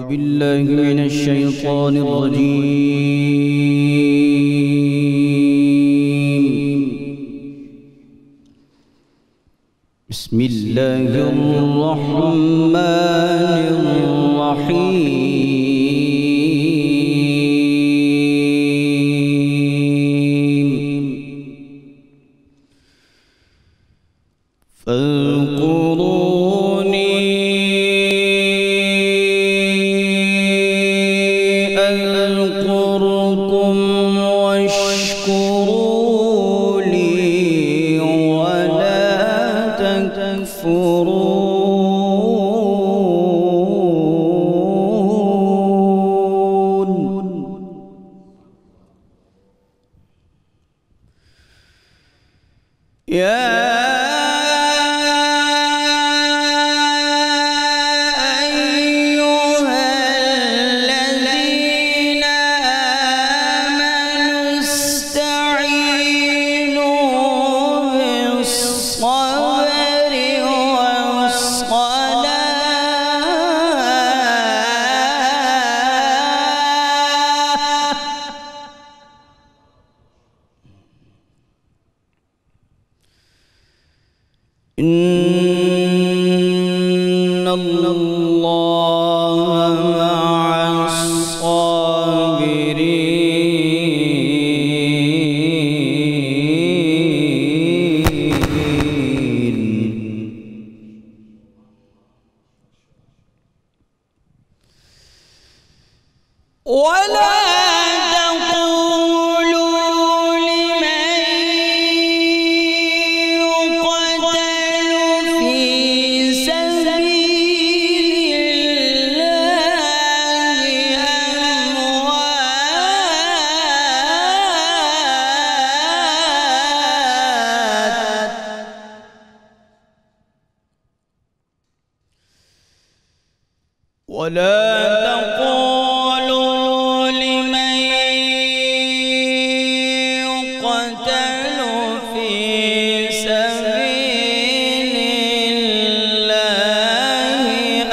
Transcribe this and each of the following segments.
أعوذ بالله من الشيطان الرجيم. بسم الله الرحمن الرحيم. فاذكروني أذكركم واشكروا لي ولا تكفرون. يا إن الله مع الصابرين. ولا تقولوا لمن يقتل في سبيل الله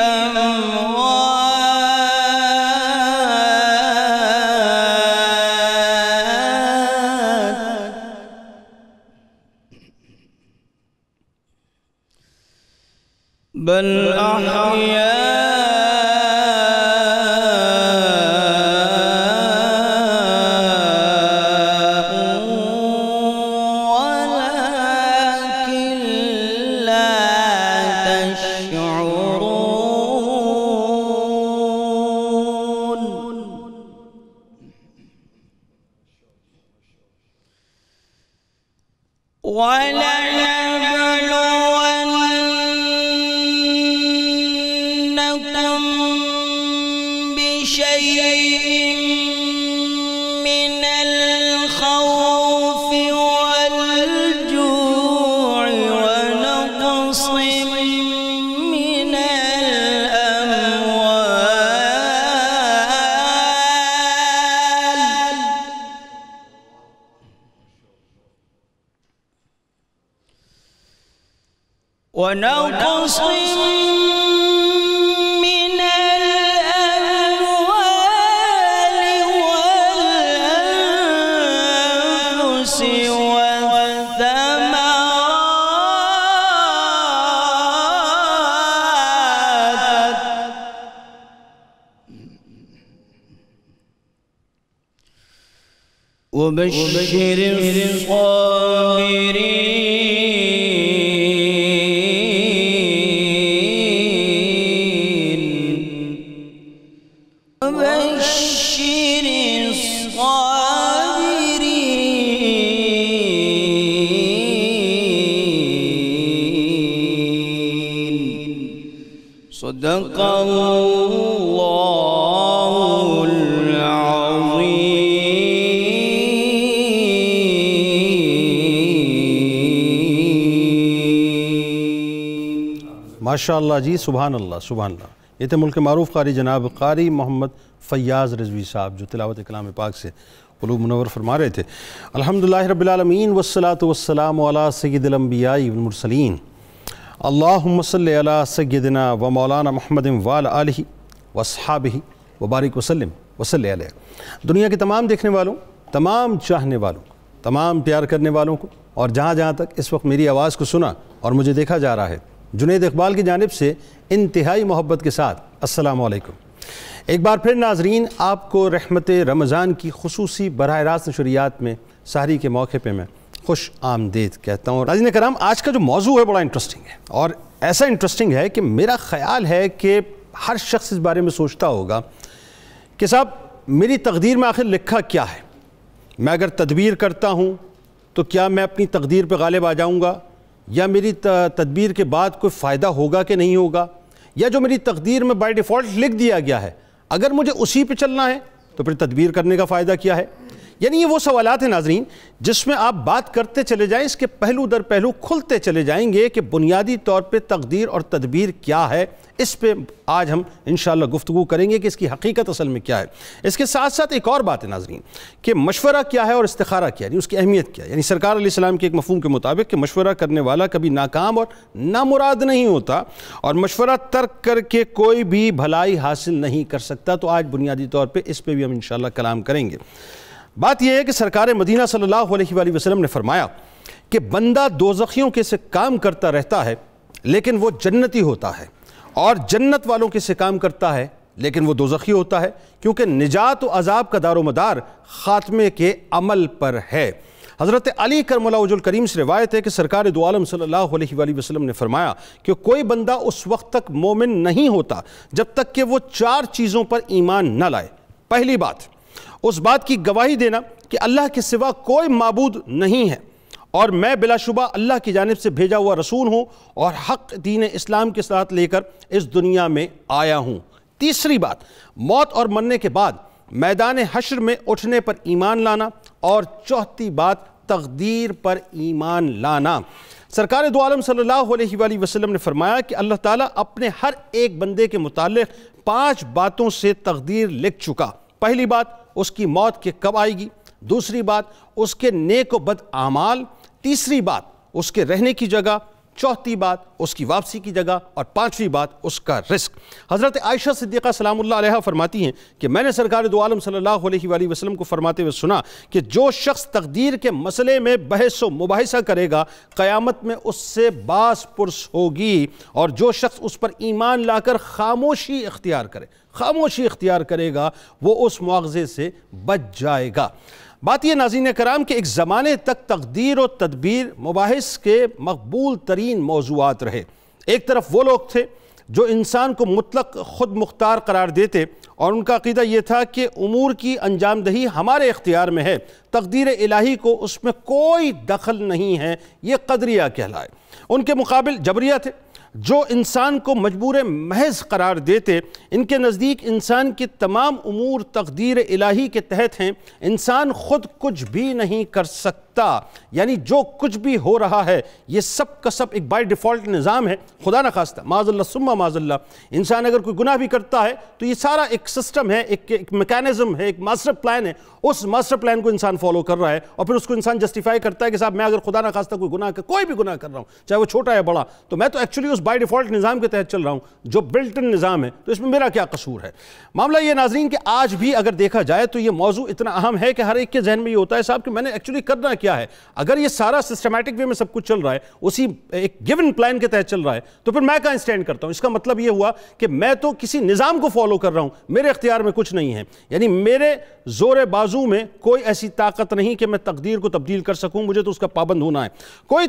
أموات بل أحياء ولنبلونكم بشيء من الخوف والجوع ونقص من الأموال ونقص من الأموال والأنفس والثمرات وبشر الصابرين. صدق الله العظيم. ماشاءاللہ جی، سبحان اللہ سبحان اللہ. یہ تھے ملک معروف قاری جناب قاری محمد فیاض رضوی صاحب جو تلاوت کلام پاک سے قلوب منور فرما رہے تھے. الحمدللہ رب العالمین والصلاة والسلام علی سید الانبیاء والمرسلین. اللہم صلی علی سیدنا و مولانا محمد وعلی آلہ واصحابہ وبارک وسلم وصلی علیہ۔ دنیا کے تمام دیکھنے والوں، تمام چاہنے والوں، تمام پیار کرنے والوں کو، اور جہاں جہاں تک اس وقت میری آواز کو سنا اور مجھے دیکھا جا رہا ہے، جنید اقبال کی جانب سے انتہائی محبت کے ساتھ السلام علیکم۔ ایک بار پھر ناظرین، آپ کو رحمت رمضان کی خصوصی براہ راست نشریات میں سحری کے موقع پہ میں خوش آمدید کہتا ہوں۔ ناظرین کرام، آج کا جو موضوع ہے بڑا انٹرسٹنگ ہے، اور ایسا انٹرسٹنگ ہے کہ میرا خیال ہے کہ ہر شخص اس بارے میں سوچتا ہوگا کہ صاحب میری تقدیر میں آخر لکھا کیا ہے؟ میں اگر تدبیر کرتا ہوں تو کیا میں اپنی تقدیر پہ غالب آ جاؤں گا، یا میری تدبیر کے بعد کوئی فائدہ ہوگا کہ نہیں ہوگا، یا جو میری تقدیر میں بائی ڈیفالٹ لکھ دیا گیا ہے اگر مجھے اسی پہ چلنا ہے تو پھر تدبیر کرنے کا فائدہ کیا ہے؟ یعنی یہ وہ سوالات ہیں ناظرین جس میں آپ بات کرتے چلے جائیں، اس کے پہلو در پہلو کھلتے چلے جائیں گے کہ بنیادی طور پہ تقدیر اور تدبیر کیا ہے۔ اس پہ آج ہم انشاءاللہ گفتگو کریں گے کہ اس کی حقیقت اصل میں کیا ہے۔ اس کے ساتھ ساتھ ایک اور بات ہے ناظرین کہ مشورہ کیا ہے اور استخارہ کیا ہے، یعنی اس کی اہمیت کیا ہے۔ یعنی سرکار علیہ السلام کے ایک مفہوم کے مطابق کہ مشورہ کرنے والا کبھی ناکام اور نامراد نہیں ہوتا، اور مشورہ ترک کر کے کوئی بھی بھلائی حاصل نہیں کر سکتا۔ تو آج بنیادی طور پہ اس پہ بھی ہم انشاءاللہ کلام کریں گے۔ بات یہ ہے کہ سرکار مدینہ صلی اللہ علیہ وآلہ وسلم نے فرمایا کہ بندہ دوزخیوں کے سے کام کرتا رہتا ہے لیکن وہ جنتی ہوتا ہے، اور جنت والوں کے سے کام کرتا ہے لیکن وہ دوزخی ہوتا ہے، کیونکہ نجات و عذاب کا دار و مدار خاتمے کے عمل پر ہے۔ حضرت علی کرم اللہ وجہ الکریم سے روایت ہے کہ سرکار دو عالم صلی اللہ علیہ وآلہ وسلم نے فرمایا کہ کوئی بندہ اس وقت تک مومن نہیں ہوتا جب تک کہ وہ 4 چیزوں پر ایمان نہ لائے۔ پہلی بات، اس بات کی گواہی دینا کہ اللہ کے سوا کوئی معبود نہیں ہے، اور میں بلا شبہ اللہ کی جانب سے بھیجا ہوا رسول ہوں اور حق دین اسلام کے ساتھ لے کر اس دنیا میں آیا ہوں۔ تیسری بات، موت اور مرنے کے بعد میدان حشر میں اٹھنے پر ایمان لانا، اور چوتھی بات تقدیر پر ایمان لانا۔ سرکار دو عالم صلی اللہ علیہ وآلہ وسلم نے فرمایا کہ اللہ تعالیٰ اپنے ہر ایک بندے کے متعلق 5 باتوں سے تقدیر لکھ چکا۔ پہلی بات، اس کی موت کہ کب آئے گی۔ دوسری بات، اس کے نیک و بد اعمال۔ تیسری بات، اس کے رہنے کی جگہ۔ چوتھی بات، اس کی واپسی کی جگہ۔ اور 5ویں بات، اس کا رزق۔ حضرت عائشہ صدیقہ سلام اللہ علیہ فرماتی ہیں کہ میں نے سرکار دو عالم صلی اللہ علیہ وآلہ وسلم کو فرماتے ہوئے سنا کہ جو شخص تقدیر کے مسئلے میں بحث و مباحثہ کرے گا قیامت میں اس سے باس پرس ہوگی، اور جو شخص اس پر ایمان لا کر خاموشی اختیار کرے گا وہ اس مواخذے سے بچ جائے گا۔ بات یہ ناظرین کرام کہ ایک زمانے تک تقدیر و تدبیر مباحث کے مقبول ترین موضوعات رہے۔ ایک طرف وہ لوگ تھے جو انسان کو مطلق خود مختار قرار دیتے، اور ان کا عقیدہ یہ تھا کہ امور کی انجام دہی ہمارے اختیار میں ہے، تقدیر الہی کو اس میں کوئی دخل نہیں ہے، یہ قدریہ کہلائے۔ ان کے مقابل جبریہ تھے جو انسان کو مجبور محض قرار دیتے۔ ان کے نزدیک انسان کے تمام امور تقدیر الہی کے تحت ہیں، انسان خود کچھ بھی نہیں کر سکتا، یعنی جو کچھ بھی ہو رہا ہے یہ سب کا سب ایک بائی ڈیفالٹ نظام ہے۔ خدا نہ خواستہ، معاذ اللہ ثم معاذ اللہ، انسان اگر کوئی گناہ بھی کرتا ہے تو یہ سارا ایک سسٹم ہے، ایک میکانزم ہے، ایک ماسٹر پلان ہے، اس ماسٹر پلان کو انسان فالو کر رہا ہے، اور پھر اس کو انسان جسٹیفائی کرتا ہے کہ صاحب میں اگر خدا نہ خواستہ کوئی بھی گناہ کر رہا ہوں، چاہے وہ چھوٹا ہے بڑا، تو میں تو ایکچولی اس بائی ڈیفالٹ نظام کے تحت چل رہا ہوں جو بلٹ ان نظام ہے، تو اس میں میرا کیا قصور ہے؟ معاملہ یہ ناظرین کہ آج بھی اگر دیکھا جائے تو یہ موضوع اتنا اہم ہے کہ ہر ایک کے ذہن میں یہ ہوتا ہے صاحب کہ میں نے ایکچولی کرنا کیا ہے۔ اگر یہ سارا سسٹمیٹک وے میں سب کچھ چل رہا ہے، اسی ایک گیون پلان کے تحت چل رہا ہے، تو پھر میں کہاں اسٹینڈ کرتا ہوں؟ اس کا مطلب یہ ہوا کہ میں تو کسی نظام کو فالو کر رہا ہوں، میرے اختیار میں کچھ نہیں ہے، یعنی میرے زور بازو میں کوئی ایسی طاقت نہیں کہ میں تقدیر کو تبدیل کر سکوں، مجھے تو اس کا پابند ہونا ہے۔ کوئی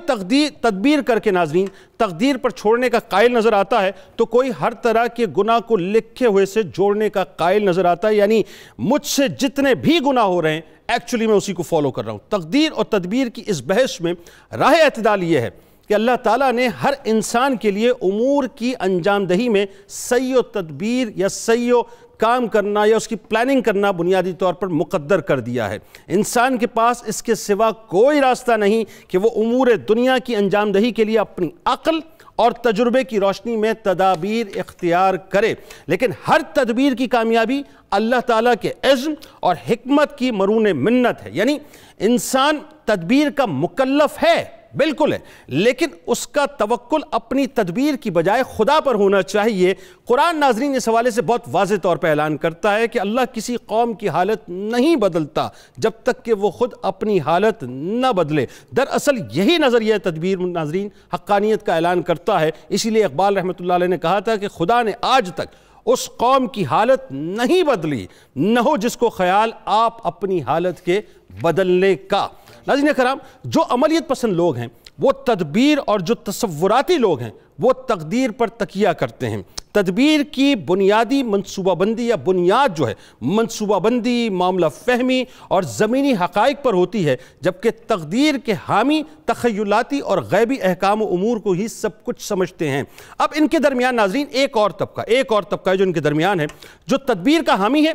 تدبیر کر کے ناظرین تقدیر پر چھوڑنے کا قائل نظر آتا ہے، تو کوئی ہر طرح کے گناہ کو لکھے ہوئے سے جوڑنے کا قائل نظر آتا ہے، یعنی مجھ سے جتنے بھی گناہ ہو رہے ہیں ایکچولی میں اسی کو فالو کر رہا ہوں۔ تقدیر اور تدبیر کی اس بحث میں راہ اعتدال یہ ہے کہ اللہ تعالیٰ نے ہر انسان کے لیے امور کی انجام دہی میں صحیح و تدبیر یا صحیح و کام کرنا یا اس کی پلاننگ کرنا بنیادی طور پر مقدر کر دیا ہے۔ انسان کے پاس اس کے سوا کوئی راستہ نہیں کہ وہ امور دنیا کی انجام دہی کے لیے اپنی عقل اور تجربے کی روشنی میں تدابیر اختیار کرے، لیکن ہر تدبیر کی کامیابی اللہ تعالیٰ کے عزم اور حکمت کی مرہون منت ہے۔ یعنی انسان تدبیر کا مکلف ہے بالکل ہے، لیکن اس کا توکل اپنی تدبیر کی بجائے خدا پر ہونا چاہیے۔ قرآن ناظرین اس حوالے سے بہت واضح طور پہ اعلان کرتا ہے کہ اللہ کسی قوم کی حالت نہیں بدلتا جب تک کہ وہ خود اپنی حالت نہ بدلے۔ دراصل یہی نظریہ تدبیر ناظرین حقانیت کا اعلان کرتا ہے۔ اسی لیے اقبال رحمۃ اللہ علیہ نے کہا تھا کہ خدا نے آج تک اس قوم کی حالت نہیں بدلی، نہ ہو جس کو خیال آپ اپنی حالت کے بدلنے کا۔ ناظرین کرام، جو عملیت پسند لوگ ہیں وہ تدبیر، اور جو تصوراتی لوگ ہیں وہ تقدیر پر تکیہ کرتے ہیں۔ تدبیر کی بنیادی منصوبہ بندی یا بنیاد جو ہے منصوبہ بندی، معاملہ فہمی اور زمینی حقائق پر ہوتی ہے، جبکہ تقدیر کے حامی تخیلاتی اور غیبی احکام و امور کو ہی سب کچھ سمجھتے ہیں۔ اب ان کے درمیان ناظرین ایک اور طبقہ ہے جو ان کے درمیان ہے، جو تدبیر کا حامی ہے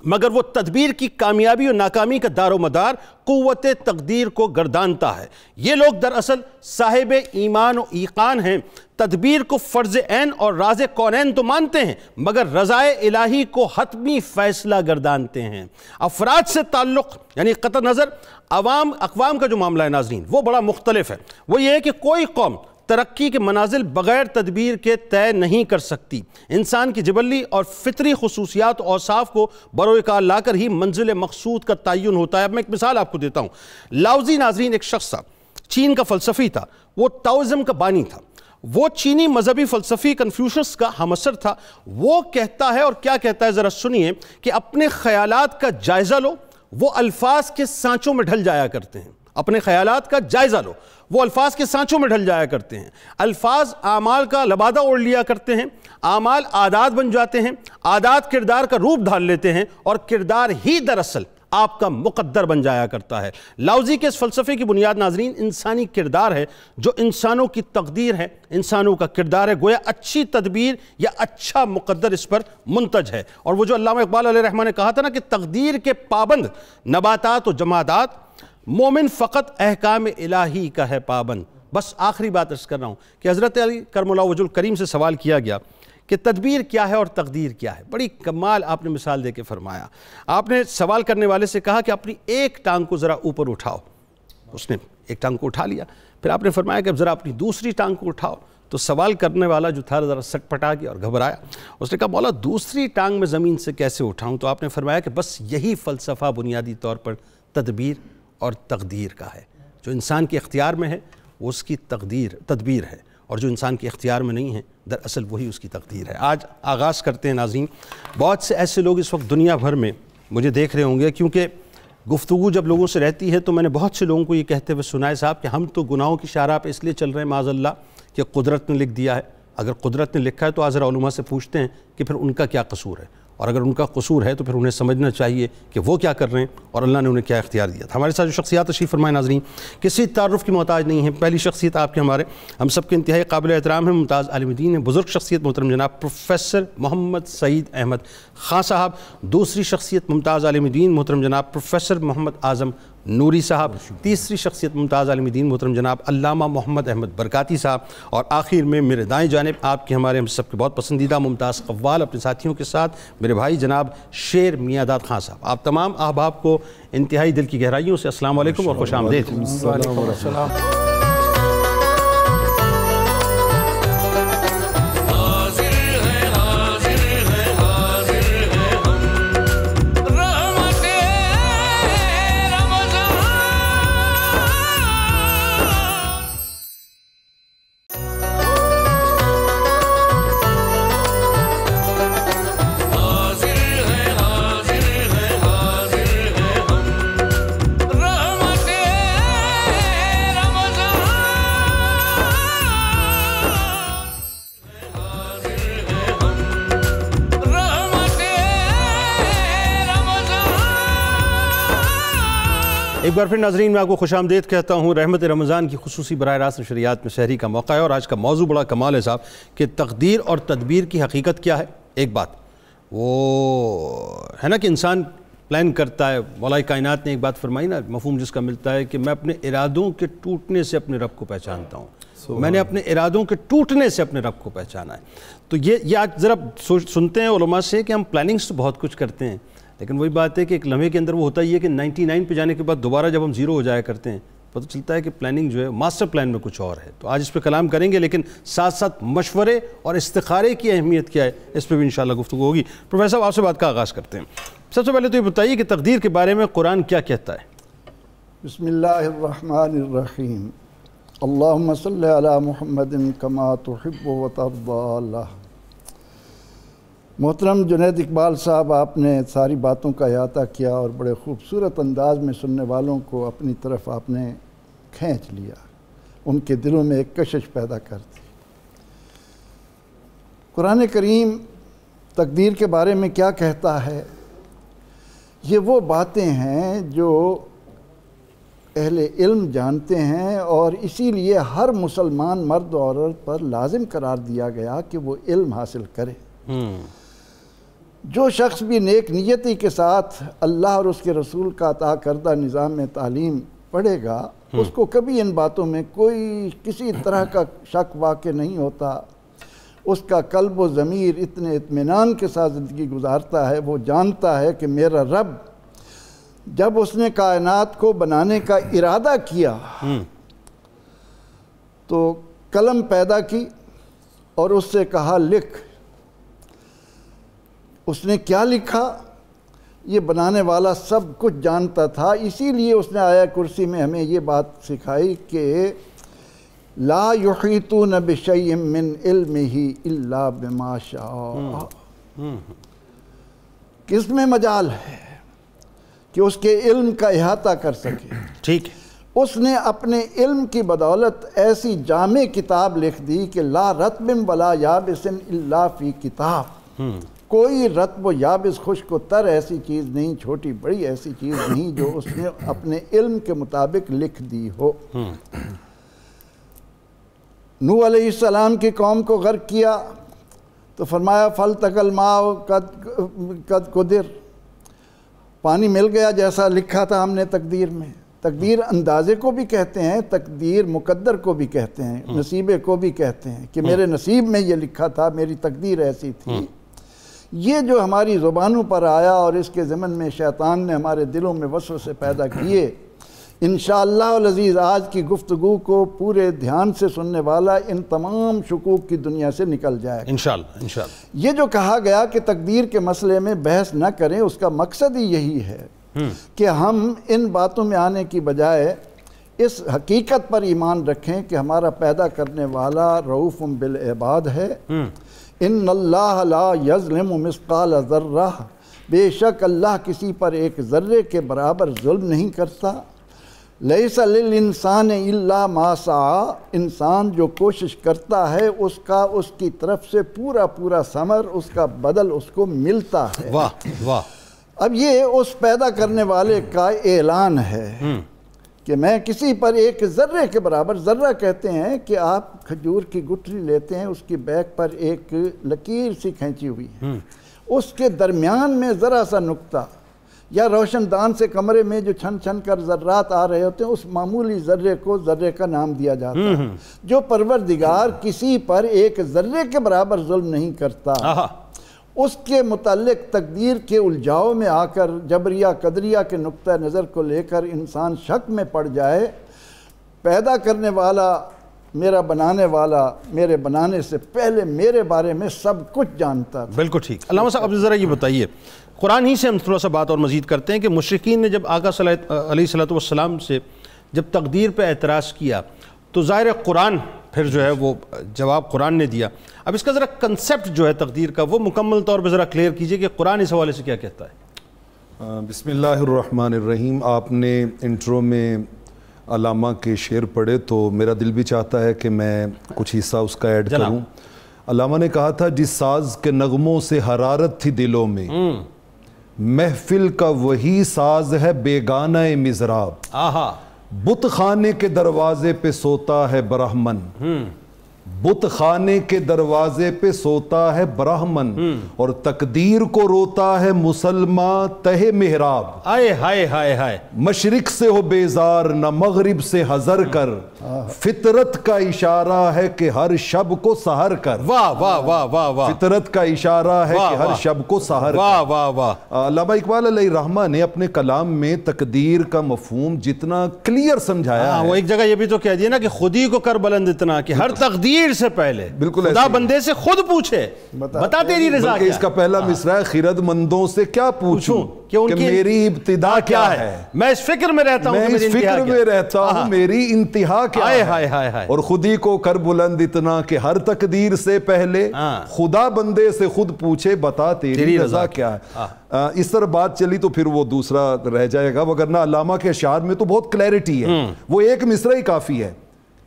مگر وہ تدبیر کی کامیابی اور ناکامی کا دار و مدار قوت تقدیر کو گردانتا ہے۔ یہ لوگ دراصل صاحب ایمان و ایقان ہیں، تدبیر کو فرض عین اور راز کونین تو مانتے ہیں مگر رضائے الہی کو حتمی فیصلہ گردانتے ہیں۔ افراد سے تعلق یعنی قطع نظر اقوام کا جو معاملہ ہے ناظرین وہ بڑا مختلف ہے۔ وہ یہ ہے کہ کوئی قوم ترقی کے منازل بغیر تدبیر کے طے نہیں کر سکتی۔ انسان کی جبلی اور فطری خصوصیات و اوصاف کو بروئے کار لا کر ہی منزل مقصود کا تعین ہوتا ہے۔ اب میں ایک مثال آپ کو دیتا ہوں۔ لاؤزی ناظرین ایک شخص تھا، چین کا فلسفی تھا، وہ تاؤزم کا بانی تھا، وہ چینی مذہبی فلسفی کنفیوشس کا ہم اثر تھا۔ وہ کہتا ہے، اور کیا کہتا ہے ذرا سنیے، کہ اپنے خیالات کا جائزہ لو، وہ الفاظ کے سانچوں میں ڈھل جایا کرتے ہیں۔ اپنے خیالات کا جائزہ لو، وہ الفاظ کے سانچوں میں ڈھل جایا کرتے ہیں۔ الفاظ اعمال کا لبادہ اوڑھ لیا کرتے ہیں، اعمال عادات بن جاتے ہیں، عادات کردار کا روپ ڈھال لیتے ہیں، اور کردار ہی دراصل آپ کا مقدر بن جایا کرتا ہے۔ لاؤزی کے اس فلسفے کی بنیاد ناظرین انسانی کردار ہے، جو انسانوں کی تقدیر ہے، انسانوں کا کردار ہے، گویا اچھی تدبیر یا اچھا مقدر اس پر منتج ہے۔ اور وہ جو علامہ اقبال علیہ رحمہ نے کہا تھا نا کہ تقدیر کے پابند نباتات و جمادات، مومن فقط احکام الہی کا ہے پابند۔ بس آخری بات عرض کر رہا ہوں کہ حضرت علی کرم اللہ وجہ الکریم سے سوال کیا گیا کہ تدبیر کیا ہے اور تقدیر کیا ہے۔ بڑی کمال آپ نے مثال دے کے فرمایا۔ آپ نے سوال کرنے والے سے کہا کہ اپنی ایک ٹانگ کو ذرا اوپر اٹھاؤ۔ اس نے ایک ٹانگ کو اٹھا لیا، پھر آپ نے فرمایا کہ اب ذرا اپنی دوسری ٹانگ کو اٹھاؤ۔ تو سوال کرنے والا جو تھا ذرا سٹ پٹا گیا اور گھبرایا۔ اس نے کہا مولا دوسری ٹانگ میں زمین سے کیسے اٹھاؤں؟ تو آپ نے فرمایا کہ بس یہی فلسفہ بنیادی طور پر تدبیر اور تقدیر کا ہے۔ جو انسان کے اختیار میں ہے وہ اس کی تدبیر ہے، اور جو انسان کے اختیار میں نہیں ہے دراصل وہی اس کی تقدیر ہے۔ آج آغاز کرتے ہیں ناظرین۔ بہت سے ایسے لوگ اس وقت دنیا بھر میں مجھے دیکھ رہے ہوں گے، کیونکہ گفتگو جب لوگوں سے رہتی ہے تو میں نے بہت سے لوگوں کو یہ کہتے ہوئے سنا ہے صاحب کہ ہم تو گناہوں کی شاہراہ پہ اس لیے چل رہے ہیں معاذ اللہ کہ قدرت نے لکھ دیا ہے۔ اگر قدرت نے لکھا ہے تو حضرت علماء سے پوچھتے ہیں کہ پھر ان کا کیا قصور ہے، اور اگر ان کا قصور ہے تو پھر انہیں سمجھنا چاہیے کہ وہ کیا کر رہے ہیں اور اللہ نے انہیں کیا اختیار دیا تھا۔ ہمارے ساتھ جو شخصیات تشریف فرمائے ناظرین کسی تعارف کی محتاج نہیں ہیں۔ پہلی شخصیت آپ کے ہم سب کے انتہائی قابل احترام ہیں، ممتاز عالم دین ہیں، بزرگ شخصیت محترم جناب پروفیسر محمد سعید احمد خان صاحب۔ دوسری شخصیت ممتاز عالم دین محترم جناب پروفیسر محمد اعظم نوری صاحب۔ تیسری شخصیت ممتاز عالم دین محترم جناب علامہ محمد احمد برکاتی صاحب۔ اور آخر میں میرے دائیں جانب آپ کے ہم سب کے بہت پسندیدہ ممتاز قوال اپنے ساتھیوں کے ساتھ میرے بھائی جناب شیر میاں داد خان صاحب۔ آپ تمام احباب کو انتہائی دل کی گہرائیوں سے السلام علیکم اور خوش آمدید۔ ایک بار پھر ناظرین میں آپ کو خوش آمدید کہتا ہوں۔ رحمت رمضان کی خصوصی براہ راست نشریات میں سحری کا موقع ہے، اور آج کا موضوع بڑا کمال ہے صاحب کہ تقدیر اور تدبیر کی حقیقت کیا ہے۔ ایک بات وہ ہے نا کہ انسان پلان کرتا ہے، مولا کائنات نے ایک بات فرمائی نا، مفہوم جس کا ملتا ہے کہ میں اپنے ارادوں کے ٹوٹنے سے اپنے رب کو پہچانتا ہوں۔ میں نے اپنے ارادوں کے ٹوٹنے سے اپنے رب کو پہچانا ہے۔ تو یہ آج ذرا سنتے ہیں علماء سے کہ ہم پلاننگز تو بہت کچھ کرتے ہیں، لیکن وہی بات ہے کہ ایک لمحے کے اندر وہ ہوتا ہی ہے کہ 99 پہ جانے کے بعد دوبارہ جب ہم زیرو ہو جایا کرتے ہیں پتہ چلتا ہے کہ پلاننگ جو ہے ماسٹر پلان میں کچھ اور ہے. تو آج اس پہ کلام کریں گے، لیکن ساتھ ساتھ مشورے اور استخارے کی اہمیت کیا ہے اس پہ بھی انشاءاللہ گفتگو ہوگی. پروفیسر صاحب آپ سے بات کا آغاز کرتے ہیں. سب سے پہلے تو یہ بتائیے کہ تقدیر کے بارے میں قرآن کیا کہتا ہے؟ بسم اللہ الرحمن الرحیم. اللہم صلی علی محمد کما تحب و ترضی. اللہ. محترم جنید اقبال صاحب، آپ نے ساری باتوں کا احاطہ کیا اور بڑے خوبصورت انداز میں سننے والوں کو اپنی طرف آپ نے کھینچ لیا، ان کے دلوں میں ایک کشش پیدا کر دی. قرآن کریم تقدیر کے بارے میں کیا کہتا ہے؟ یہ وہ باتیں ہیں جو اہل علم جانتے ہیں، اور اسی لیے ہر مسلمان مرد و عورت پر لازم قرار دیا گیا کہ وہ علم حاصل کرے. جو شخص بھی نیک نیتی کے ساتھ اللہ اور اس کے رسول کا عطا کردہ نظام میں تعلیم پڑھے گا، اس کو کبھی ان باتوں میں کوئی کسی طرح کا شک واقع نہیں ہوتا. اس کا قلب و ضمیر اتنے اطمینان کے ساتھ زندگی گزارتا ہے. وہ جانتا ہے کہ میرا رب جب اس نے کائنات کو بنانے کا ارادہ کیا تو قلم پیدا کی اور اس سے کہا لکھ. اس نے کیا لکھا یہ بنانے والا سب کچھ جانتا تھا. اسی لیے اس نے آیا کرسی میں ہمیں یہ بات سکھائی کہ لا یحیطون بشیء من علمہ الا بما شاء. کس میں مجال ہے کہ اس کے علم کا احاطہ کر سکے؟ ٹھیک ہے. اس نے اپنے علم کی بدولت ایسی جامع کتاب لکھ دی کہ لا رطب ولا یابس الا فی کتاب. کوئی رطب و یابس خشک و تر ایسی چیز نہیں، چھوٹی بڑی ایسی چیز نہیں جو اس نے اپنے علم کے مطابق لکھ دی ہو. نوح علیہ السلام کی قوم کو غرق کیا تو فرمایا فَالْتَقَ الْمَاءُ قَدْ قُدِرَ. پانی مل گیا جیسا لکھا تھا ہم نے تقدیر میں. تقدیر اندازے کو بھی کہتے ہیں، تقدیر مقدر کو بھی کہتے ہیں، نصیبے کو بھی کہتے ہیں کہ میرے نصیب میں یہ لکھا تھا، میری تقدیر ایسی تھی. یہ جو ہماری زبانوں پر آیا اور اس کے ضمن میں شیطان نے ہمارے دلوں میں وسوسے پیدا کیے، انشاءاللہ العزیز آج کی گفتگو کو پورے دھیان سے سننے والا ان تمام شکوک کی دنیا سے نکل جائے گا انشاءاللہ. یہ جو کہا گیا کہ تقدیر کے مسئلے میں بحث نہ کریں، اس کا مقصد ہی یہی ہے کہ ہم ان باتوں میں آنے کی بجائے اس حقیقت پر ایمان رکھیں کہ ہمارا پیدا کرنے والا رؤوف بالعباد ہے. ان اللہ لا یظلم مثقال ذرہ. بے شک اللہ کسی پر ایک ذرے کے برابر ظلم نہیں کرتا. لیس للانسان الا ما سعی. انسان جو کوشش کرتا ہے اس کا اس کی طرف سے پورا پورا ثمر، اس کا بدل اس کو ملتا ہے. واہ واہ. اب یہ اس پیدا کرنے والے کا اعلان ہے کہ میں کسی پر ایک ذرے کے برابر، ذرہ کہتے ہیں کہ آپ کھجور کی گٹھلی لیتے ہیں، اس کی بیک پر ایک لکیر سی کھینچی ہوئی ہے، اس کے درمیان میں ذرا سا نقطہ یا روشن دان سے کمرے میں جو چھن چھن کر ذرات آ رہے ہوتے ہیں، اس معمولی ذرے کو ذرے کا نام دیا جاتا ہے. جو پروردگار کسی پر ایک ذرے کے برابر ظلم نہیں کرتا، اس کے متعلق تقدیر کے الجھاؤ میں آ کر جبریہ قدریہ کے نقطہ نظر کو لے کر انسان شک میں پڑ جائے. پیدا کرنے والا، میرا بنانے والا، میرے بنانے سے پہلے میرے بارے میں سب کچھ جانتا تھا. بالکل ٹھیک. علامہ صاحب اب ذرا یہ بتائیے، قرآن ہی سے ہم تھوڑا سا بات اور مزید کرتے ہیں کہ مشرکین نے جب آقا علیہ السلام سے جب تقدیر پہ اعتراض کیا تو ظاہر قرآن پھر جو ہے وہ جواب قرآن نے دیا. اب اس کا ذرا کنسیپٹ جو ہے تقدیر کا وہ مکمل طور پہ ذرا کلیئر کیجئے کہ قرآن اس حوالے سے کیا کہتا ہے. بسم اللہ الرحمن الرحیم. آپ نے انٹرو میں علامہ کے شعر پڑھے تو میرا دل بھی چاہتا ہے کہ میں کچھ حصہ اس کا ایڈ کروں. علامہ نے کہا تھا جس ساز کے نغموں سے حرارت تھی دلوں میں، محفل کا وہی ساز ہے بیگانہ مضراب. بت خانے کے دروازے پہ سوتا ہے برہمن، بت خانے کے دروازے پہ سوتا ہے برہمن اور تقدیر کو روتا ہے مسلمان تہ محراب. آئے ہائے ہائے ہائے. مشرق سے ہو بیزار نہ مغرب سے حذر کر, فطرت کا اشارہ ہے کہ ہر شب کو سحر کر. واہ واہ واہ واہ واہ. فطرت کا اشارہ ہے کہ ہر شب کو سحر کر. واہ واہ واہ. علامہ اقبال علیہ الرحمہ نے اپنے کلام میں تقدیر کا مفہوم جتنا کلیئر سمجھایا ہے. وہ ایک جگہ یہ بھی تو کہہ دیا نا کہ خود ہی کو کر بلند اتنا کہ ہر تقدیر سے پہلے بالکل خدا بندے سے خود پوچھے بتا تیری رضا کیا. اس کا پہلا مصرع ہے خرد مندوں سے کیا پوچھوں کہ میری ابتدا کیا ہے. میں اس فکر میں رہتا ہوں, میں اس فکر میں رہتا ہوں میری انتہا کیا ہے. اور خود ہی کو کر بلند اتنا کہ ہر تقدیر سے پہلے خدا بندے سے خود پوچھے بتا تیری رضا کیا ہے. اس طرح بات چلی تو پھر وہ دوسرا رہ جائے گا, وگرنہ علامہ کے اشعار میں تو بہت کلیئرٹی ہے. وہ ایک مصرع ہی کافی ہے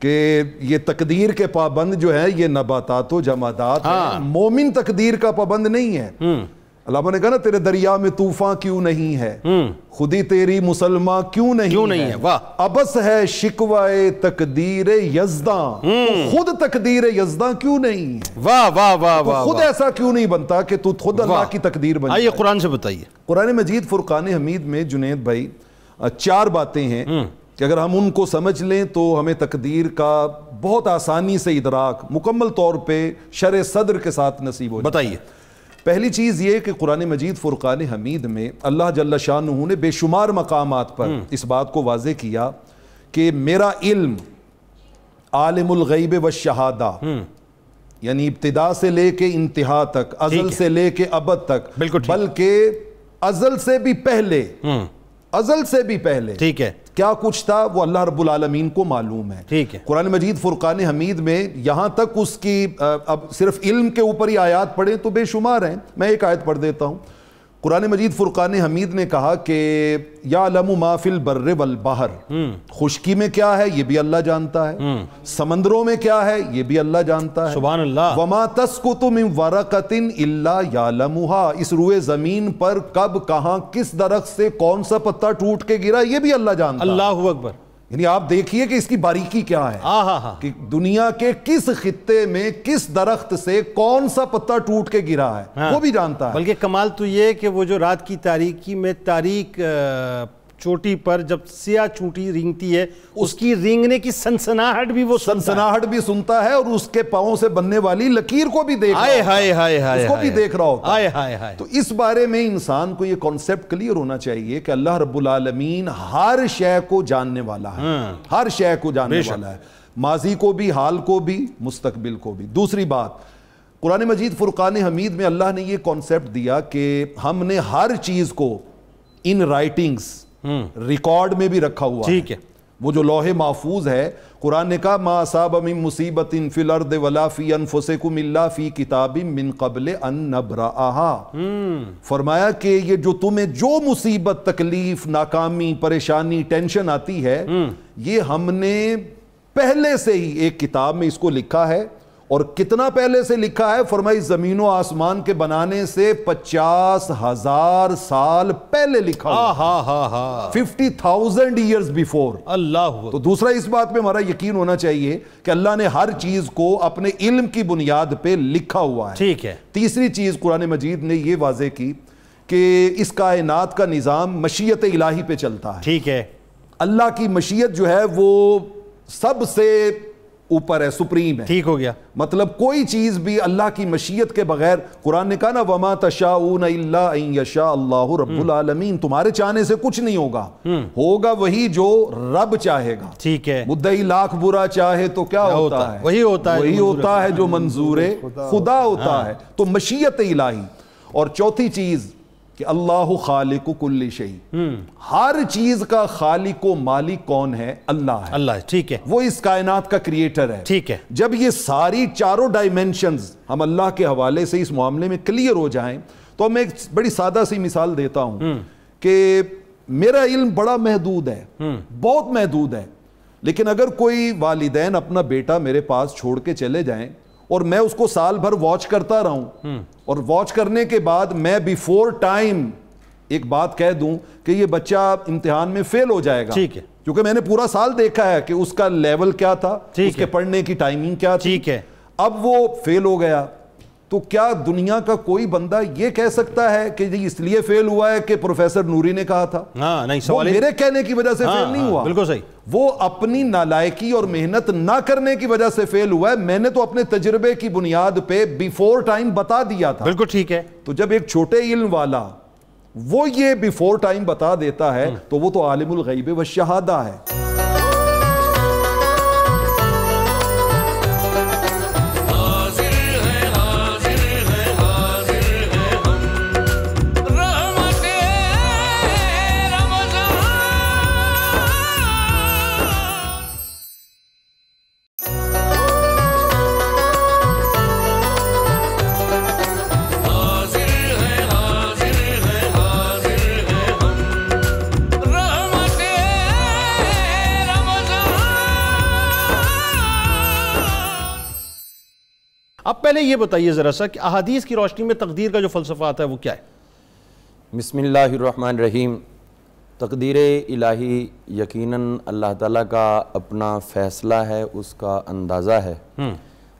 کہ یہ تقدیر کے پابند جو ہے یہ نباتات و جمادات ہیں, مومن تقدیر کا پابند نہیں ہے. علامہ نے کہا نا تیرے دریا میں طوفان کیوں نہیں ہے, خودی تیری مسلمان کیوں نہیں ہے. ابس ہے شکوائے تقدیر یزداں, خود تقدیر یزداں کیوں نہیں ہے. واہ واہ واہ واہ. خود ایسا کیوں نہیں بنتا کہ تو خود اللہ کی تقدیر بن جائے. آئیے قرآن سے بتائیے. قرآن مجید فرقان حمید میں جنید بھائی 4 باتیں ہیں کہ اگر ہم ان کو سمجھ لیں تو ہمیں تقدیر کا بہت آسانی سے ادراک مکمل طور پہ شرح صدر کے ساتھ نصیب ہو جائے. بتائیے. پہلی چیز یہ کہ قرآن مجید فرقان حمید میں اللہ جل شانہ نے بے شمار مقامات پر اس بات کو واضح کیا کہ میرا علم عالم الغیب والشہادہ, یعنی ابتدا سے لے کے انتہا تک, ازل سے لے کے ابد تک, بلکہ ازل سے بھی پہلے, ازل سے بھی پہلے ٹھیک ہے کیا کچھ تھا وہ اللہ رب العالمین کو معلوم ہے. ٹھیک ہے. قرآن مجید فرقان حمید میں یہاں تک اس کی اب صرف علم کے اوپر ہی آیات پڑھیں تو بے شمار ہیں. میں ایک آیت پڑھ دیتا ہوں. قرآن مجید فرقان حمید نے کہا کہ یعلم ما فی البر والبحر, خشکی میں کیا ہے یہ بھی اللہ جانتا ہے, سمندروں میں کیا ہے یہ بھی اللہ جانتا ہے. سبحان اللہ. وما تسقط من ورقۃ الا یعلمها, اس روئے زمین پر کب کہاں کس درخت سے کون سا پتا ٹوٹ کے گرا یہ بھی اللہ جانتا ہے. اللہ اکبر. یعنی آپ دیکھیے کہ اس کی باریکی کیا ہے کہ دنیا کے کس خطے میں کس درخت سے کون سا پتا ٹوٹ کے گرا ہے وہ بھی جانتا ہے. بلکہ کمال تو یہ کہ وہ جو رات کی تاریکی میں تاریک چوٹی پر جب سیاہ چونٹی رینگتی ہے اس کی رینگنے کی سنسناہٹ بھی وہ سنسناہٹ بھی سنتا ہے, اور اس کے پاؤں سے بننے والی لکیر کو بھی دیکھ رہا ہے, اس کو بھی دیکھ رہا ہوتا ہے. تو اس بارے میں انسان کو یہ کانسیپٹ کلیئر ہونا چاہیے کہ اللہ رب العالمین ہر شے کو جاننے والا ہے, ہر شے کو جاننے والا ہے, ماضی کو بھی, حال کو بھی, مستقبل کو بھی. دوسری بات, قرآن مجید فرقان حمید میں اللہ نے یہ کانسیپٹ دیا کہ ہم نے ہر چیز کو ان رائٹنگز ریکارڈ میں بھی رکھا ہوا ہے. وہ جو لوح محفوظ ہے, قرآن نے کہا ما اصاب من مصیبت فی الارض ولا فی انفسکم الا فی کتاب من قبل ان نبرأها. فرمایا کہ یہ جو تمہیں جو مصیبت, تکلیف, ناکامی, پریشانی, ٹینشن آتی ہے یہ ہم نے پہلے سے ہی ایک کتاب میں اس کو لکھا ہے. اور کتنا پہلے سے لکھا ہے؟ فرمائی زمین و آسمان کے بنانے سے 50,000 سال پہلے لکھا ہوا, 50,000 years before. اللہ. تو دوسرا اس بات پہ ہمارا یقین ہونا چاہیے کہ اللہ نے ہر چیز کو اپنے علم کی بنیاد پہ لکھا ہوا ہے. ٹھیک ہے. تیسری چیز قرآن مجید نے یہ واضح کی کہ اس کائنات کا نظام مشیت الہی پہ چلتا ہے. ٹھیک ہے. اللہ کی مشیت جو ہے وہ سب سے اوپر ہے, سپریم ہے. ٹھیک ہو گیا. مطلب کوئی چیز بھی اللہ کی مشیت کے بغیر, قرآن نے کہا نا وما تشاؤون الا ان یشاء اللہ رب العالمین, تمہارے چاہنے سے کچھ نہیں ہوگا, ہوگا وہی جو رب چاہے گا. ٹھیک ہے. مدعی لاکھ برا چاہے تو کیا ہوتا ہے؟ وہی ہوتا ہے جو منظور خدا ہوتا ہے. تو مشیت الہی. اور چوتھی چیز کہ اللہ خالق کل شیء, ہر چیز کا خالق و مالک کون ہے؟ اللہ ہے. اللہ. ٹھیک ہے. وہ اس کائنات کا کریٹر ہے. ٹھیک ہے. جب یہ ساری چاروں ڈائمینشنز ہم اللہ کے حوالے سے اس معاملے میں کلیئر ہو جائیں تو میں ایک بڑی سادہ سی مثال دیتا ہوں کہ میرا علم بڑا محدود ہے, بہت محدود ہے, لیکن اگر کوئی والدین اپنا بیٹا میرے پاس چھوڑ کے چلے جائیں اور میں اس کو سال بھر واچ کرتا رہوں, اور واچ کرنے کے بعد میں بیفور ٹائم ایک بات کہہ دوں کہ یہ بچہ امتحان میں فیل ہو جائے گا, ٹھیک ہے, کیونکہ میں نے پورا سال دیکھا ہے کہ اس کا لیول کیا تھا, اس کے پڑھنے کی ٹائمنگ کیا تھی, ٹھیک ہے, اب وہ فیل ہو گیا تو کیا دنیا کا کوئی بندہ یہ کہہ سکتا ہے کہ جی اس لیے فیل ہوا ہے کہ پروفیسر نوری نے کہا تھا؟ ہاں نہیں، وہ سوال میرے کہنے کی وجہ سے فیل نہیں ہوا، بالکل صحیح، وہ اپنی نالائکی اور محنت نہ کرنے کی وجہ سے فیل ہوا ہے۔ میں نے تو اپنے تجربے کی بنیاد پہ بیفور ٹائم بتا دیا تھا۔ بالکل ٹھیک ہے۔ تو جب ایک چھوٹے علم والا وہ یہ بیفور ٹائم بتا دیتا ہے تو وہ تو عالم الغیب والشہادہ ہے۔ اب پہلے یہ بتائیے ذرا سا کہ احادیث کی روشنی میں تقدیر کا جو فلسفہ آتا ہے وہ کیا ہے؟ بسم اللہ الرحمن الرحیم۔ تقدیر الہی یقیناً اللہ تعالیٰ کا اپنا فیصلہ ہے، اس کا اندازہ ہے،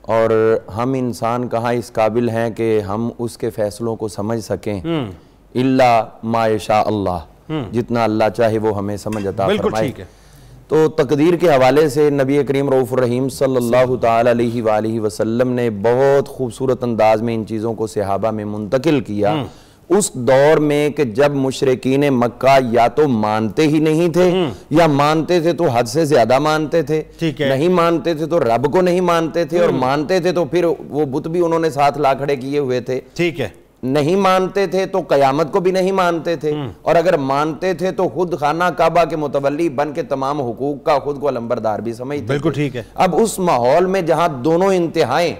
اور ہم انسان کہاں اس قابل ہیں کہ ہم اس کے فیصلوں کو سمجھ سکیں، الا ما یشاء اللہ، جتنا اللہ چاہے وہ ہمیں سمجھ عطا فرمائے۔ بالکل ٹھیک ہے۔ تو تقدیر کے حوالے سے نبی کریم رؤوف الرحیم صلی اللہ تعالی علیہ وآلہ وسلم نے بہت خوبصورت انداز میں ان چیزوں کو صحابہ میں منتقل کیا، اس دور میں کہ جب مشرکین مکہ یا تو مانتے ہی نہیں تھے یا مانتے تھے تو حد سے زیادہ مانتے تھے، نہیں مانتے تھے تو رب کو نہیں مانتے تھے، اور مانتے تھے تو پھر وہ بت بھی انہوں نے ساتھ لا کھڑے کیے ہوئے تھے، ٹھیک ہے، نہیں مانتے تھے تو قیامت کو بھی نہیں مانتے تھے، اور اگر مانتے تھے تو خود خانہ کعبہ کے متولی بن کے تمام حقوق کا خود کو علمبردار بھی سمجھتے تھے۔ بالکل ٹھیک ہے۔ اب اس ماحول میں جہاں دونوں انتہائیں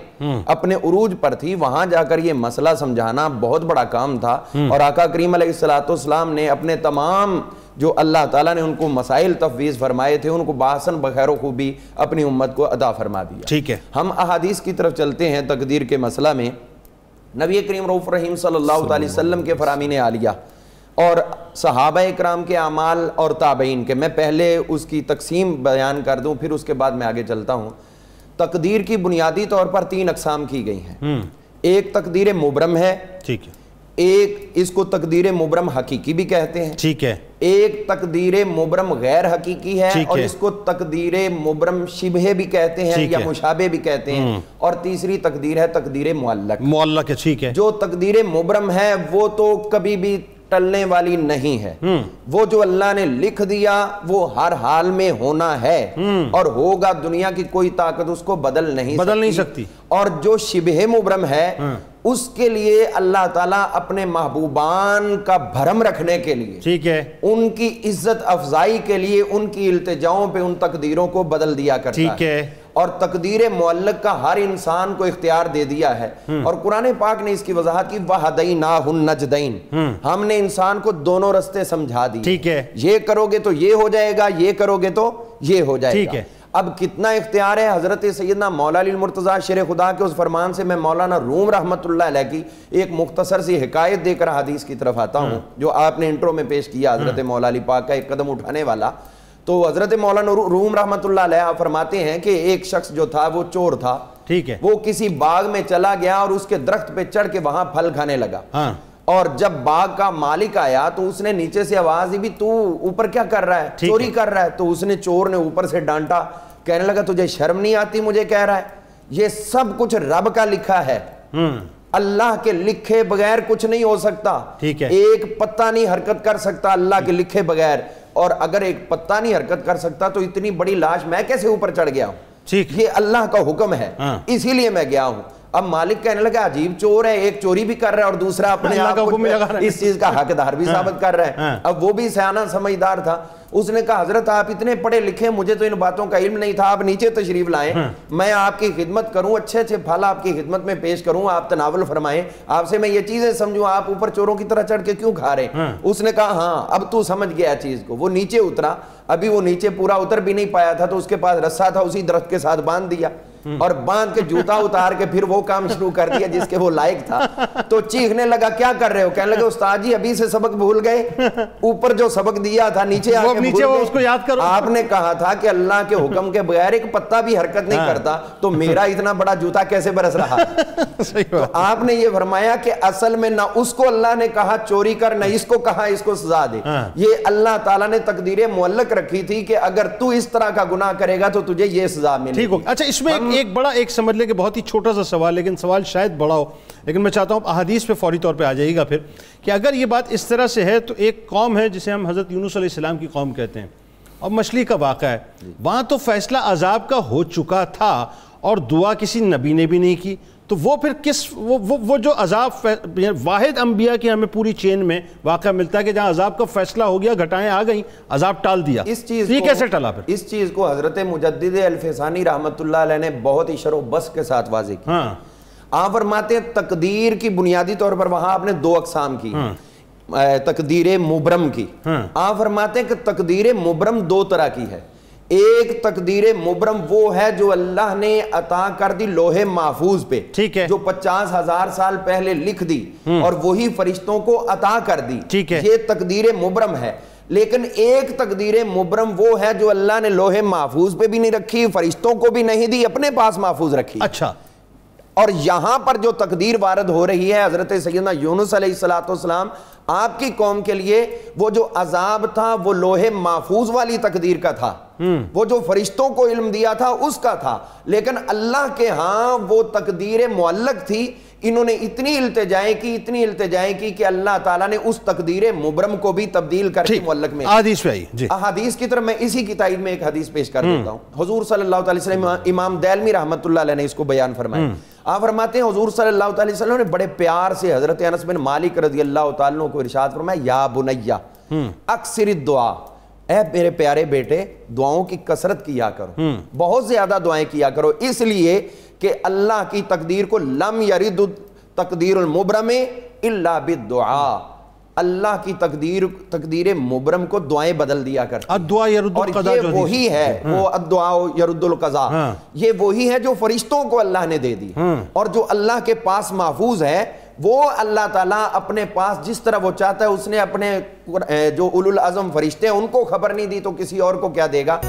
اپنے عروج پر تھی، وہاں جا کر یہ مسئلہ سمجھانا بہت بڑا کام تھا، اور آقا کریم علیہ السلام نے اپنے تمام جو اللہ تعالیٰ نے ان کو مسائل تفویض فرمائے تھے ان کو بحسن بخیر و خوبی اپنی امت کو عطا فرما دیا۔ ٹھیک ہے، ہم احادیث کی طرف چلتے ہیں۔ تقدیر کے مسئلہ میں نبی کریم رؤوف الرحیم صلی اللہ علیہ وسلم کے فرامین عالیہ اور صحابہ اکرام کے اعمال اور تابعین کے، میں پہلے اس کی تقسیم بیان کر دوں پھر اس کے بعد میں آگے چلتا ہوں۔ تقدیر کی بنیادی طور پر 3 اقسام کی گئی ہیں۔ ایک تقدیر مبرم ہے، ٹھیک ہے، ایک اس کو تقدیر مبرم حقیقی بھی کہتے ہیں، ٹھیک ہے، ایک تقدیر مبرم غیر حقیقی ہے، اور اس کو تقدیر مبرم شبہ بھی کہتے ہیں یا مشابہ بھی کہتے ہیں، اور تیسری تقدیر ہے تقدیر معلق ہے، ٹھیک ہے۔ جو تقدیر مبرم ہے وہ تو کبھی بھی ٹلنے والی نہیں ہے، وہ جو اللہ نے لکھ دیا وہ ہر حال میں ہونا ہے اور ہوگا، دنیا کی کوئی طاقت اس کو بدل نہیں سکتی۔ اور جو شبہ مبرم ہے اس کے لیے اللہ تعالیٰ اپنے محبوبان کا بھرم رکھنے کے لیے، ٹھیک ہے، ان کی عزت افزائی کے لیے ان کی التجاؤں پہ ان تقدیروں کو بدل دیا کرتا ہے، اور تقدیر معلق کا ہر انسان کو اختیار دے دیا ہے، اور قرآن پاک نے اس کی وضاحت کی وَهَدَيْنَاهُ النَّجْدَيْنِ، ہم نے انسان کو دونوں رستے سمجھا دی، ٹھیک ہے، یہ کرو گے تو یہ ہو جائے گا، یہ کرو گے تو یہ ہو جائے گا۔ اب کتنا اختیار ہے؟ حضرت سیدنا مولا علی المرتضیٰ شیر خدا کے اس فرمان سے میں مولانا روم رحمت اللہ علیہ کی ایک مختصر سی حکایت دے کر حدیث کی طرف آتا ہوں، جو آپ نے انٹرو میں پیش کیا، حضرت مولا علی پاک کا ایک قدم اٹھانے والا۔ تو حضرت مولانا روم رحمت اللہ علیہ فرماتے ہیں کہ ایک شخص جو تھا وہ چور تھا، ٹھیک ہے، وہ کسی باغ میں چلا گیا اور اس کے درخت پہ چڑھ کے وہاں پھل کھانے لگا، اور جب باغ کا مالک آیا تو اس نے نیچے سے آواز دی، بھی تو اوپر کیا کر رہا ہے، چوری کر رہا ہے؟ تو اس نے چور نے اوپر سے ڈانٹا، کہنے لگا تجھے شرم نہیں آتی مجھے کہہ رہا ہے؟ یہ سب کچھ رب کا لکھا ہے، اللہ کے لکھے بغیر کچھ نہیں ہو سکتا، ایک پتا نہیں حرکت کر سکتا اللہ کے لکھے بغیر، اور اگر ایک پتا نہیں حرکت کر سکتا تو اتنی بڑی لاش میں کیسے اوپر چڑھ گیا ہوں؟ یہ اللہ کا حکم ہے، اسی لیے میں گیا ہوں۔ اب مالک کہنے لگا عجیب چور ہے، ایک چوری بھی کر رہا ہے اور دوسرا اپنے آپ اس چیز کا حقدار بھی ثابت کر رہا ہے۔ اب وہ بھی سیانہ سمجھدار تھا، اس نے کہا حضرت آپ اتنے پڑھے لکھے، مجھے تو ان باتوں کا علم نہیں تھا، آپ نیچے تشریف لائیں، میں آپ کی خدمت کروں، اچھے اچھے پھل آپ کی خدمت میں پیش کروں، آپ تناول فرمائیں، آپ سے میں یہ چیزیں سمجھوں، آپ اوپر چوروں کی طرح چڑھ کے کیوں کھا رہے ہیں؟ اس نے کہا ہاں اب تو سمجھ گیا چیز کو۔ وہ نیچے اترا، ابھی وہ نیچے پورا اتر بھی نہیں پایا تھا تو اس کے پاس رسا تھا، اسی درخت کے ساتھ باندھ دیا، اور باندھ کے جوتا اتار کے پھر وہ کام شروع کر دیا جس کے وہ لائق تھا. تو چیخنے لگا کیا کر رہے ہو؟ کہنے لگے استاد جی ابھی سے سبق بھول گئے, اوپر جو سبق دیا تھا نیچے آ کے اس کو یاد کرو. آپ نے کہا تھا کہ اللہ کے حکم کے بغیر ایک پتا بھی حرکت نہیں کرتا, تو میرا اتنا بڑا جوتا کیسے برس رہا؟ تو آپ نے یہ فرمایا کہ اصل میں نہ اس کو اللہ نے کہا چوری کر, نہ اس کو کہا اس کو سزا دے. یہ اللہ تعالیٰ نے تقدیر معلق رکھی تھی کہ اگر تو اس طرح کا گناہ کرے گا تو تجھے یہ سزا ملے گی. اچھا اس میں ایک بڑا ایک سمجھ لے کہ بہت ہی چھوٹا سا سوال, لیکن سوال شاید بڑا ہو, لیکن میں چاہتا ہوں احادیث پہ فوری طور پہ آ جائے گا پھر, کہ اگر یہ بات اس طرح سے ہے تو ایک قوم ہے جسے ہم حضرت یونس علیہ السلام کی قوم کہتے ہیں, اور مچھلی کا واقعہ ہے, وہاں تو فیصلہ عذاب کا ہو چکا تھا اور دعا کسی نبی نے بھی نہیں کی, تو وہ پھر کس وہ جو عذاب واحد انبیاء کی ہمیں پوری چین میں واقعہ ملتا ہے کہ جہاں عذاب کا فیصلہ ہو گیا, گھٹائیں آ گئیں, عذاب ٹال دیا, اس چیز یہ کیسے ٹلا پھر؟ اس چیز کو حضرت مجدد الفسانی رحمت اللہ علیہ نے بہت ہی شرح و بس کے ساتھ واضح کیا. آپ فرماتے ہیں تقدیر کی بنیادی طور پر وہاں آپ نے دو اقسام کی, تقدیر مبرم کی. آپ فرماتے ہیں کہ تقدیر مبرم دو طرح کی ہے. ایک تقدیر مبرم وہ ہے جو اللہ نے عطا کر دی لوح محفوظ پہ, جو 50,000 سال پہلے لکھ دی اور وہی فرشتوں کو عطا کر دی, یہ تقدیر مبرم ہے. لیکن ایک تقدیر مبرم وہ ہے جو اللہ نے لوح محفوظ پہ بھی نہیں رکھی, فرشتوں کو بھی نہیں دی, اپنے پاس محفوظ رکھی. اچھا, اور یہاں پر جو تقدیر وارد ہو رہی ہے حضرت سیدنا یونس علیہ السلام آپ کی قوم کے لیے, وہ جو عذاب تھا وہ لوح محفوظ والی تقدیر کا تھا, وہ جو فرشتوں کو علم دیا تھا اس کا تھا, لیکن اللہ کے ہاں وہ تقدیر معلق تھی. انہوں نے اتنی التجائیں کی کہ اللہ تعالیٰ نے اس تقدیر مبرم کو بھی تبدیل کر کے معلق میں. احادیث کی طرف میں اسی کی تائید میں ایک حدیث پیش کر دیتا ہوں. حضور صلی اللہ علیہ وسلم, امام دیلمی رحمت اللہ علیہ نے اس کو بیان فرمایا. آپ فرماتے ہیں حضور صلی اللہ علیہ وسلم نے بڑے پیار سے حضرت انس بن مالک رضی اللہ تعالیٰ عنہ کو ارشاد فرمایا, یا بنیہ اکثر الدعا, اے میرے پیارے بیٹے دعاؤں کی کثرت کیا کرو, بہت زیادہ دعائیں کیا کرو, اس لیے کہ اللہ کی تقدیر کو لم یرد تقدیر المبرم الا بالدعاء, اللہ کی تقدیر مبرم کو دعائیں بدل دیا کرتی, الدعاء یرد القضاء, اور یہ وہی ہے, وہ الدعاء یرد القضاء, یہ وہی ہے جو فرشتوں کو اللہ نے دے دی, اور جو اللہ کے پاس محفوظ ہے وہ اللہ تعالیٰ اپنے پاس جس طرح وہ چاہتا ہے, اس نے اپنے جو اولو العزم فرشتے ہیں ان کو خبر نہیں دی تو کسی اور کو کیا دے گا.